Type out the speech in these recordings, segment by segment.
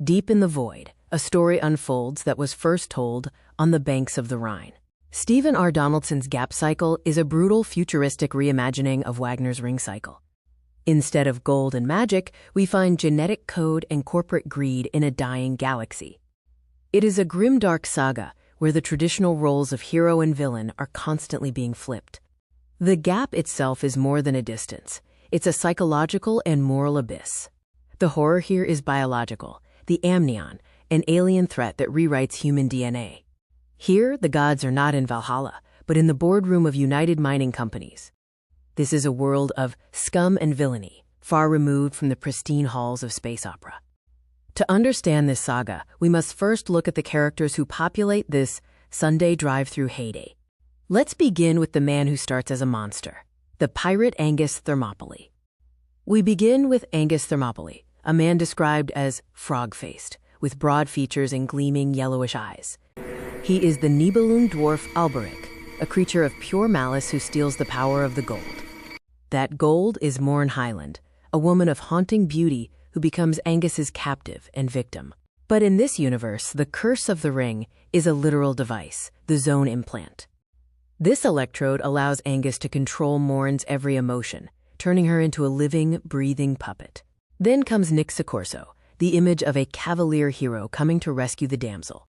Deep in the void, a story unfolds that was first told on the banks of the Rhine. Stephen R. Donaldson's Gap Cycle is a brutal, futuristic reimagining of Wagner's Ring Cycle. Instead of gold and magic, we find genetic code and corporate greed in a dying galaxy. It is a grimdark saga where the traditional roles of hero and villain are constantly being flipped. The gap itself is more than a distance. It's a psychological and moral abyss. The horror here is biological, the Amnion, an alien threat that rewrites human DNA. Here, the gods are not in Valhalla, but in the boardroom of United Mining Companies. This is a world of scum and villainy, far removed from the pristine halls of space opera. To understand this saga, we must first look at the characters who populate this Sunday drive-through heyday. Let's begin with the man who starts as a monster, the pirate Angus Thermopyle. We begin with Angus Thermopyle, a man described as frog-faced, with broad features and gleaming yellowish eyes. He is the Nibelung dwarf Alberic, a creature of pure malice who steals the power of the gold. That gold is Morn Highland, a woman of haunting beauty who becomes Angus's captive and victim. But in this universe, the curse of the ring is a literal device, the Zone Implant. This electrode allows Angus to control Morn's every emotion, turning her into a living, breathing puppet. Then comes Nick Soccorso, the image of a cavalier hero coming to rescue the damsel.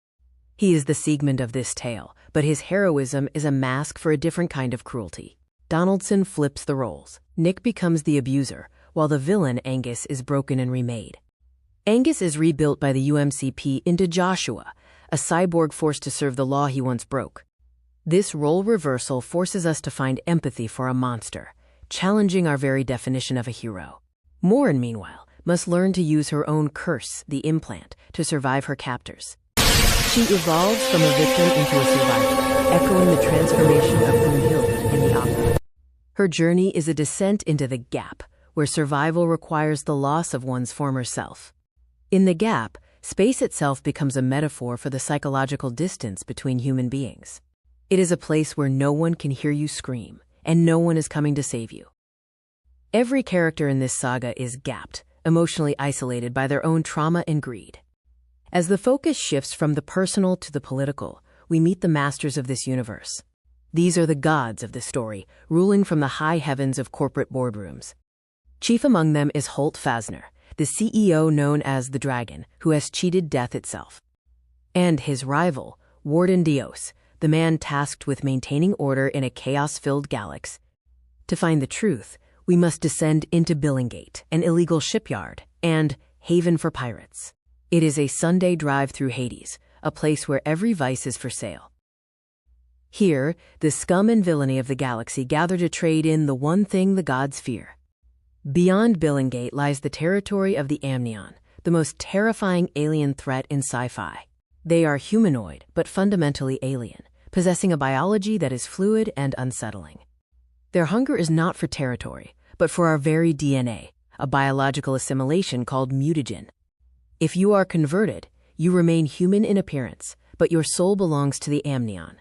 He is the Siegmund of this tale, but his heroism is a mask for a different kind of cruelty. Donaldson flips the roles. Nick becomes the abuser, while the villain, Angus, is broken and remade. Angus is rebuilt by the UMCP into Joshua, a cyborg forced to serve the law he once broke. This role reversal forces us to find empathy for a monster, challenging our very definition of a hero. Morn, meanwhile, must learn to use her own curse, the implant, to survive her captors. She evolves from a victim into a survivor, echoing the transformation of Brunhilde in the opera. Her journey is a descent into the gap, where survival requires the loss of one's former self. In the gap, space itself becomes a metaphor for the psychological distance between human beings. It is a place where no one can hear you scream, and no one is coming to save you. Every character in this saga is gapped, emotionally isolated by their own trauma and greed. As the focus shifts from the personal to the political, we meet the masters of this universe. These are the gods of the story, ruling from the high heavens of corporate boardrooms. Chief among them is Holt Fasner, the CEO known as the Dragon, who has cheated death itself. And his rival, Warden Dios, the man tasked with maintaining order in a chaos-filled galaxy. To find the truth, we must descend into Billingate, an illegal shipyard, and haven for pirates. It is a Sunday drive through Hades, a place where every vice is for sale. Here, the scum and villainy of the galaxy gather to trade in the one thing the gods fear. Beyond Billingate lies the territory of the Amnion, the most terrifying alien threat in sci-fi. They are humanoid, but fundamentally alien, possessing a biology that is fluid and unsettling. Their hunger is not for territory, but for our very DNA, a biological assimilation called mutagen. If you are converted, you remain human in appearance, but your soul belongs to the Amnion.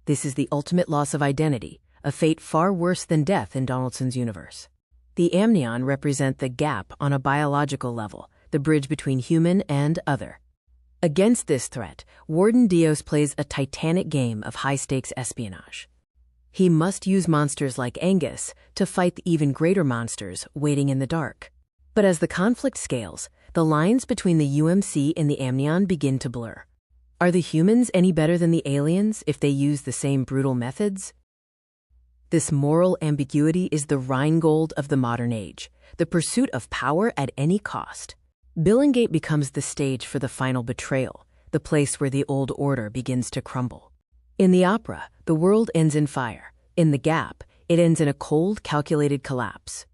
This is the ultimate loss of identity, a fate far worse than death in Donaldson's universe. The Amnion represent the gap on a biological level, the bridge between human and other. Against this threat, Warden Dios plays a titanic game of high-stakes espionage. He must use monsters like Angus to fight the even greater monsters waiting in the dark. But as the conflict scales, the lines between the UMC and the Amnion begin to blur. Are the humans any better than the aliens if they use the same brutal methods? This moral ambiguity is the Rheingold of the modern age, the pursuit of power at any cost. Billingate becomes the stage for the final betrayal, the place where the old order begins to crumble. In the opera, the world ends in fire. In the gap, it ends in a cold, calculated collapse.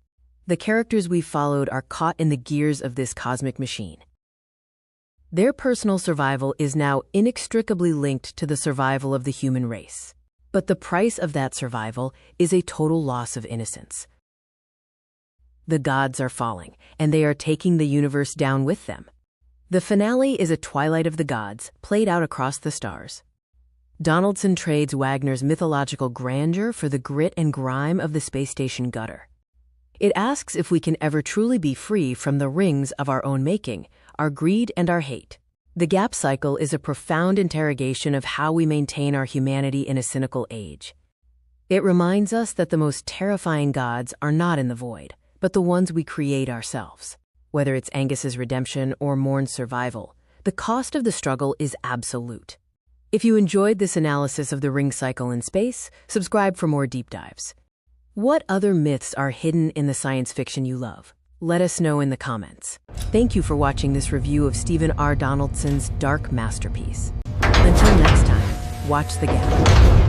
The characters we've followed are caught in the gears of this cosmic machine. Their personal survival is now inextricably linked to the survival of the human race. But the price of that survival is a total loss of innocence. The gods are falling, and they are taking the universe down with them. The finale is a Twilight of the gods, played out across the stars. Donaldson trades Wagner's mythological grandeur for the grit and grime of the space station gutter. It asks if we can ever truly be free from the rings of our own making, our greed and our hate. The gap cycle is a profound interrogation of how we maintain our humanity in a cynical age. It reminds us that the most terrifying gods are not in the void, but the ones we create ourselves. Whether it's Angus's redemption or Morn's survival, the cost of the struggle is absolute. If you enjoyed this analysis of the ring cycle in space, subscribe for more deep dives. What other myths are hidden in the science fiction you love? Let us know in the comments. Thank you for watching this review of Stephen R. Donaldson's dark masterpiece. Until next time, watch the gap.